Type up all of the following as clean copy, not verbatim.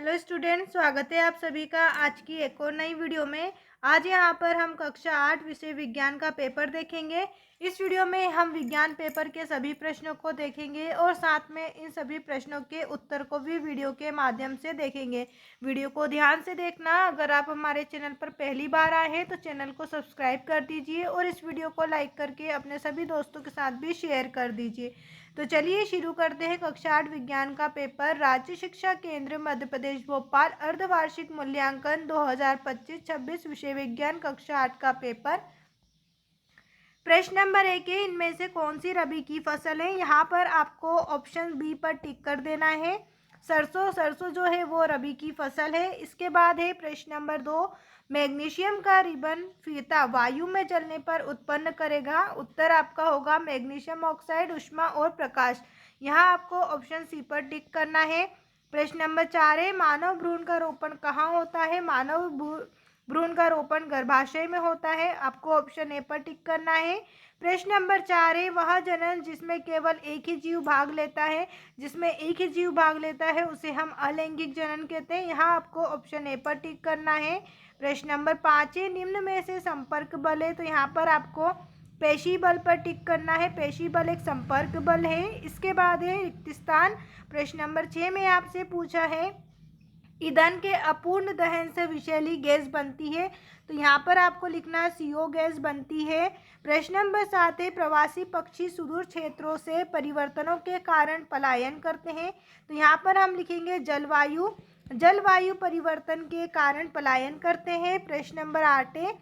Hello student, स्वागत है आप सभी का आज की एक और नई वीडियो में। आज यहाँ पर हम कक्षा 8 विषय विज्ञान का पेपर देखेंगे। इस वीडियो में हम विज्ञान पेपर के सभी प्रश्नों को देखेंगे और साथ में इन सभी प्रश्नों के उत्तर को भी वीडियो के माध्यम से देखेंगे। वीडियो को ध्यान से देखना। अगर आप हमारे चैनल पर पहली बार आए हैं तो चैनल को सब्सक्राइब कर दीजिए और इस वीडियो को लाइक करके अपने सभी दोस्तों के साथ भी शेयर कर दीजिए। तो चलिए शुरू करते हैं कक्षा 8 विज्ञान का पेपर। राज्य शिक्षा केंद्र मध्य प्रदेश भोपाल अर्धवार्षिक मूल्यांकन 2025-26 विषय विज्ञान कक्षा 8 का पेपर। प्रश्न नंबर 1 है, इनमें से कौन सी रबी की फसल है। यहाँ पर आपको ऑप्शन बी पर टिक कर देना है। सरसों जो है वो रबी की फसल है। इसके बाद है प्रश्न नंबर 2, मैग्नीशियम का रिबन फीता वायु में जलने पर उत्पन्न करेगा। उत्तर आपका होगा मैग्नीशियम ऑक्साइड, ऊष्मा और प्रकाश। यहाँ आपको ऑप्शन सी पर टिक करना है। प्रश्न नंबर 4 है, मानव भ्रूण का रोपण कहाँ होता है। मानव भ्रूण का रोपण गर्भाशय में होता है। आपको ऑप्शन ए पर टिक करना है। प्रश्न नंबर 4 है, वह जनन जिसमें केवल एक ही जीव भाग लेता है। जिसमें एक ही जीव भाग लेता है उसे हम अलैंगिक जनन कहते हैं। यहाँ आपको ऑप्शन ए पर टिक करना है। प्रश्न नंबर 5 है, निम्न में से संपर्क बल है। तो यहाँ पर आपको पेशी बल पर टिक करना है। पेशी बल एक संपर्क बल है। इसके बाद है रिक्त स्थान। प्रश्न नंबर 6 में आपसे पूछा है, ईंधन के अपूर्ण दहन से विषैली गैस बनती है। तो यहाँ पर आपको लिखना है CO गैस बनती है। प्रश्न नंबर 7 है, प्रवासी पक्षी सुदूर क्षेत्रों से परिवर्तनों के कारण पलायन करते हैं। तो यहाँ पर हम लिखेंगे जलवायु परिवर्तन के कारण पलायन करते हैं। प्रश्न नंबर 8 है,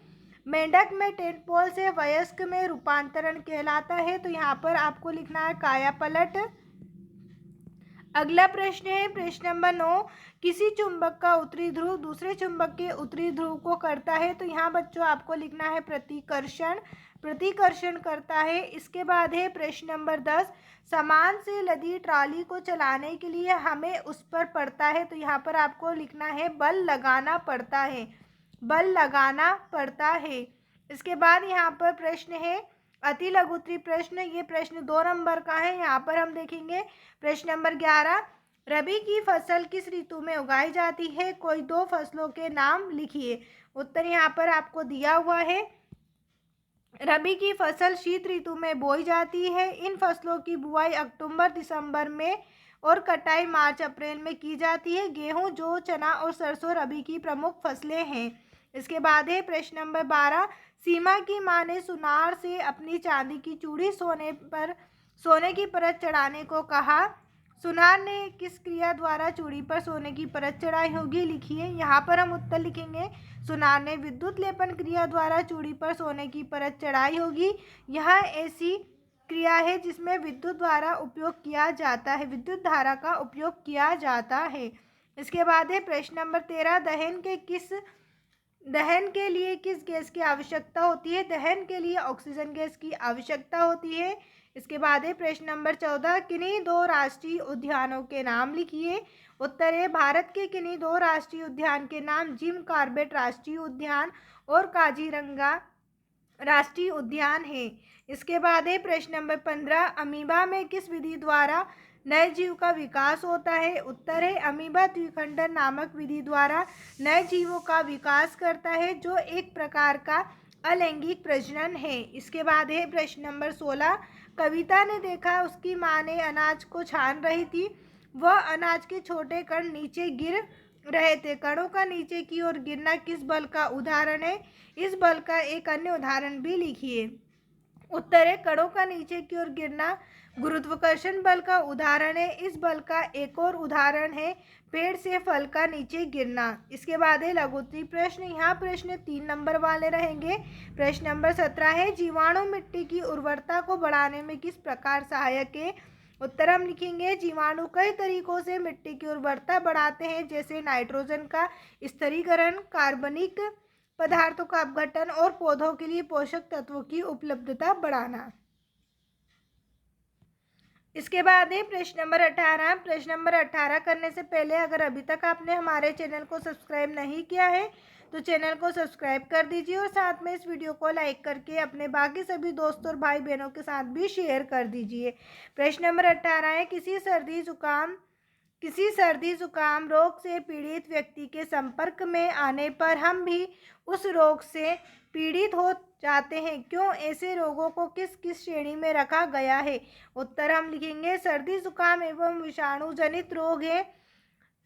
मेंढक में टेडपोल से वयस्क में रूपांतरण कहलाता है। तो यहाँ पर आपको लिखना है काया पलट। अगला प्रश्न है प्रश्न नंबर 9, किसी चुंबक का उत्तरी ध्रुव दूसरे चुंबक के उत्तरी ध्रुव को करता है। तो यहाँ बच्चों आपको लिखना है प्रतिकर्षण करता है। इसके बाद है प्रश्न नंबर 10, सामान से लदी ट्राली को चलाने के लिए हमें उस पर पड़ता है। तो यहाँ पर आपको लिखना है बल लगाना पड़ता है। इसके बाद यहाँ पर प्रश्न है अति लघुत्तरी प्रश्न। ये प्रश्न 2 नंबर का है। यहाँ पर हम देखेंगे प्रश्न नंबर 11, रबी की फसल किस ऋतु में उगाई जाती है। कोई 2 फसलों के नाम लिखिए। उत्तर यहाँ पर आपको दिया हुआ है। रबी की फसल शीत ऋतु में बोई जाती है। इन फसलों की बुआई अक्टूबर दिसंबर में और कटाई मार्च अप्रैल में की जाती है। गेहूं, जौ, चना और सरसों रबी की प्रमुख फसलें हैं। इसके बाद है प्रश्न नंबर 12, सीमा की मां ने सुनार से अपनी चांदी की चूड़ी सोने की परत चढ़ाने को कहा। सुनार ने किस क्रिया द्वारा चूड़ी पर सोने की परत चढ़ाई होगी, लिखिए। यहाँ पर हम उत्तर लिखेंगे सुनार ने विद्युत लेपन क्रिया द्वारा चूड़ी पर सोने की परत चढ़ाई होगी। यह ऐसी क्रिया है जिसमें विद्युत धारा का उपयोग किया जाता है। इसके बाद है प्रश्न नंबर 13, दहन के लिए किस गैस की आवश्यकता होती है। दहन के लिए ऑक्सीजन गैस की आवश्यकता होती है। इसके बाद है प्रश्न नंबर 14, किन्हीं 2 राष्ट्रीय उद्यानों के नाम लिखिए। उत्तर है भारत के किन्हीं 2 राष्ट्रीय उद्यान के नाम जिम कॉर्बेट राष्ट्रीय उद्यान और काजीरंगा राष्ट्रीय उद्यान है। इसके बाद है प्रश्न नंबर 15, अमीबा में किस विधि द्वारा नए जीव का विकास होता है। उत्तर है अमीबा द्विखंडन नामक विधि द्वारा नए जीवों का विकास करता है, जो एक प्रकार का अलैंगिक प्रजनन है। इसके बाद है प्रश्न नंबर 16, कविता ने देखा उसकी मां ने अनाज को छान रही थी। वह अनाज के छोटे कण नीचे गिर रहे थे। कणों का नीचे की ओर गिरना किस बल का उदाहरण है। इस बल का एक अन्य उदाहरण भी लिखिए। उत्तर है कणों का नीचे की ओर गिरना गुरुत्वाकर्षण बल का उदाहरण है। इस बल का एक और उदाहरण है पेड़ से फल का नीचे गिरना। इसके बाद है लघुत्तरी प्रश्न। यहाँ प्रश्न 3 नंबर वाले रहेंगे। प्रश्न नंबर 17 है, जीवाणु मिट्टी की उर्वरता को बढ़ाने में किस प्रकार सहायक है। उत्तर हम लिखेंगे जीवाणु कई तरीकों से मिट्टी की उर्वरता बढ़ाते हैं, जैसे नाइट्रोजन का स्थिरीकरण, कार्बनिक पदार्थों का अपघटन और पौधों के लिए पोषक तत्वों की उपलब्धता बढ़ाना। इसके बाद है प्रश्न नंबर 18। प्रश्न नंबर 18 करने से पहले अगर अभी तक आपने हमारे चैनल को सब्सक्राइब नहीं किया है तो चैनल को सब्सक्राइब कर दीजिए और साथ में इस वीडियो को लाइक करके अपने बाकी सभी दोस्तों और भाई बहनों के साथ भी शेयर कर दीजिए। प्रश्न नंबर 18 है, किसी सर्दी जुकाम किसी सर्दी जुकाम रोग से पीड़ित व्यक्ति के संपर्क में आने पर हम भी उस रोग से पीड़ित हो जाते हैं। क्यों? ऐसे रोगों को किस किस श्रेणी में रखा गया है? उत्तर हम लिखेंगे सर्दी जुकाम एवं विषाणु जनित रोग है।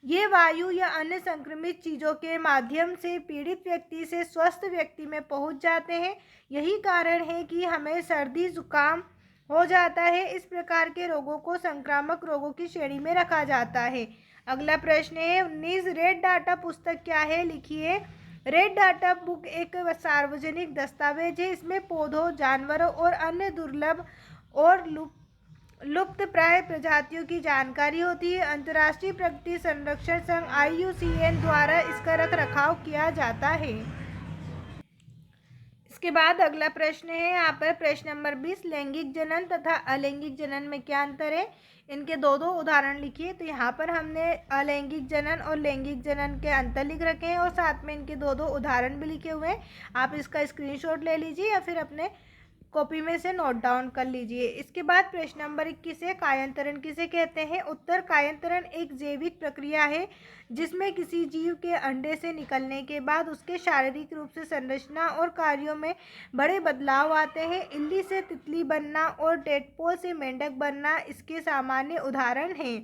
ये वायु या अन्य संक्रमित चीज़ों के माध्यम से पीड़ित व्यक्ति से स्वस्थ व्यक्ति में पहुंच जाते हैं। यही कारण है कि हमें सर्दी जुकाम हो जाता है। इस प्रकार के रोगों को संक्रामक रोगों की श्रेणी में रखा जाता है। अगला प्रश्न है 19 रेड डाटा पुस्तक क्या है? लिखिए। रेड डाटा बुक एक सार्वजनिक दस्तावेज है। इसमें पौधों, जानवरों और अन्य दुर्लभ और लुप्त प्राय प्रजातियों की जानकारी होती है। अंतर्राष्ट्रीय प्रकृति संरक्षण संघ IUCN द्वारा इसका रख रखाव किया जाता है। इसके बाद अगला प्रश्न है यहाँ पर प्रश्न नंबर 20 लैंगिक जनन तथा अलैंगिक जनन में क्या अंतर है? इनके दो उदाहरण लिखिए। तो यहाँ पर हमने अलैंगिक जनन और लैंगिक जनन के अंतर लिख रखे हैं और साथ में इनके दो उदाहरण भी लिखे हुए हैं। आप इसका स्क्रीनशॉट ले लीजिए या फिर अपने कॉपी में से नोट डाउन कर लीजिए। इसके बाद प्रश्न नंबर 21 है कायांतरण किसे कहते हैं? उत्तर कायांतरण एक जैविक प्रक्रिया है जिसमें किसी जीव के अंडे से निकलने के बाद उसके शारीरिक रूप से संरचना और कार्यों में बड़े बदलाव आते हैं। इल्ली से तितली बनना और टेडपोल से मेंढक बनना इसके सामान्य उदाहरण हैं।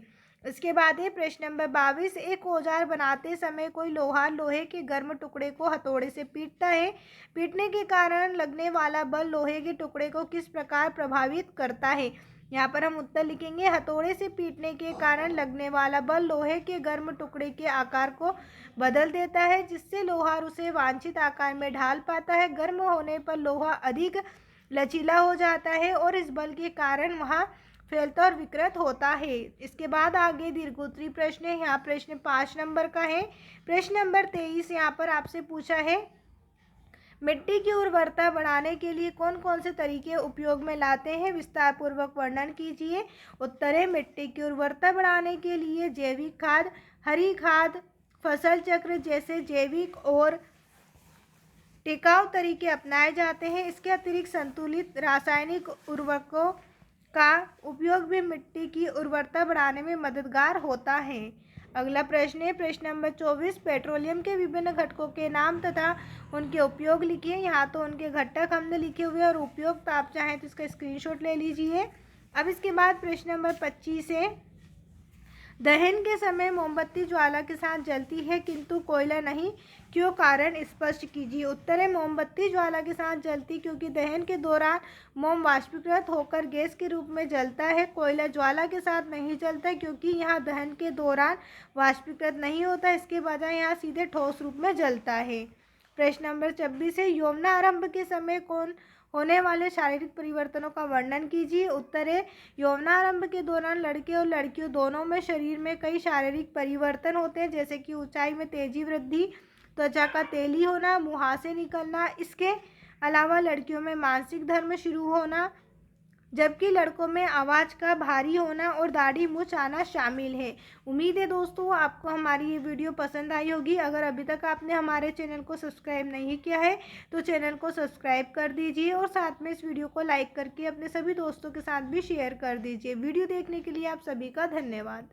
इसके बाद है प्रश्न नंबर 22 एक औजार बनाते समय कोई लोहार लोहे के गर्म टुकड़े को हथौड़े से पीटता है। पीटने के कारण लगने वाला बल लोहे के टुकड़े को किस प्रकार प्रभावित करता है? यहाँ पर हम उत्तर लिखेंगे हथौड़े से पीटने के कारण लगने वाला बल लोहे के गर्म टुकड़े के आकार को बदल देता है जिससे लोहार उसे वांछित आकार में ढाल पाता है। गर्म होने पर लोहा अधिक लचीला हो जाता है और इस बल के कारण वहाँ फैलता और विकृत होता है। इसके बाद आगे दीर्घोत्तरी प्रश्न है। यहाँ प्रश्न 5 नंबर का है। प्रश्न नंबर 23 यहाँ पर आपसे पूछा है मिट्टी की उर्वरता बढ़ाने के लिए कौन कौन से तरीके उपयोग में लाते हैं? विस्तार पूर्वक वर्णन कीजिए। उत्तर है मिट्टी की उर्वरता बढ़ाने के लिए जैविक खाद, हरी खाद, फसल चक्र जैसे जैविक और टिकाऊ तरीके अपनाए जाते हैं। इसके अतिरिक्त संतुलित रासायनिक उर्वरकों का उपयोग भी मिट्टी की उर्वरता बढ़ाने में मददगार होता है। अगला प्रश्न है प्रश्न नंबर 24 पेट्रोलियम के विभिन्न घटकों के नाम तथा उनके उपयोग लिखिए। यहाँ तो उनके घटक हमने लिखे हुए और उपयोग तो आप चाहें तो इसका स्क्रीनशॉट ले लीजिए। अब इसके बाद प्रश्न नंबर 25 है दहन के समय मोमबत्ती ज्वाला के साथ जलती है किंतु कोयला नहीं, क्यों? कारण स्पष्ट कीजिए। उत्तर है मोमबत्ती ज्वाला के साथ जलती क्योंकि दहन के दौरान मोम वाष्पीकृत होकर गैस के रूप में जलता है। कोयला ज्वाला के साथ नहीं जलता क्योंकि यहाँ दहन के दौरान वाष्पीकृत नहीं होता, इसके बजाय यहाँ सीधे ठोस रूप में जलता है। प्रश्न नंबर 26 है यौवनारंभ के समय कौन होने वाले शारीरिक परिवर्तनों का वर्णन कीजिए। उत्तर है यौवनारंभ के दौरान लड़के और लड़कियों दोनों में शरीर में कई शारीरिक परिवर्तन होते हैं जैसे कि ऊंचाई में तेजी वृद्धि, त्वचा का तेली होना, मुहासे निकलना। इसके अलावा लड़कियों में मासिक धर्म शुरू होना जबकि लड़कों में आवाज़ का भारी होना और दाढ़ी मूंछ आना शामिल है। उम्मीद है दोस्तों आपको हमारी ये वीडियो पसंद आई होगी। अगर अभी तक आपने हमारे चैनल को सब्सक्राइब नहीं किया है तो चैनल को सब्सक्राइब कर दीजिए और साथ में इस वीडियो को लाइक करके अपने सभी दोस्तों के साथ भी शेयर कर दीजिए। वीडियो देखने के लिए आप सभी का धन्यवाद।